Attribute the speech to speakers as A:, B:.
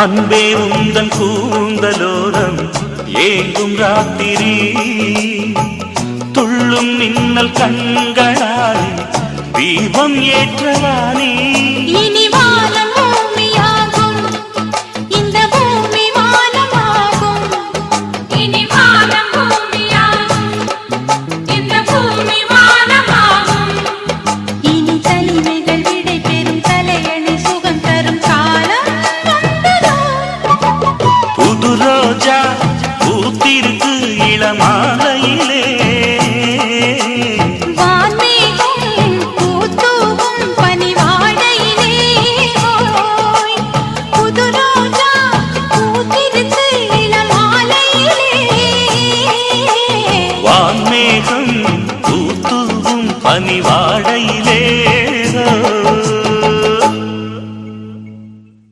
A: அன்பே உந்தன் கூந்தலோரம் ஏங்கும் ராத்திரி துள்ளும் மின்னல் கண்களால் தீபம் ஏற்றவானே
B: இனி வானம் பூமியாகும் இந்த பூமி வானமாகும் இனி வானம் பூமியாகும் இந்த பூமி வானமாகும் இனி தனிமைகள் விடை பெறும் தலையணி சுகம் தரும் காலம் வந்ததோ
A: புது ரோஜா பூத்திருக்கு இளமாலையிலே வான்மேகம் பூத்தூவும் பனிவா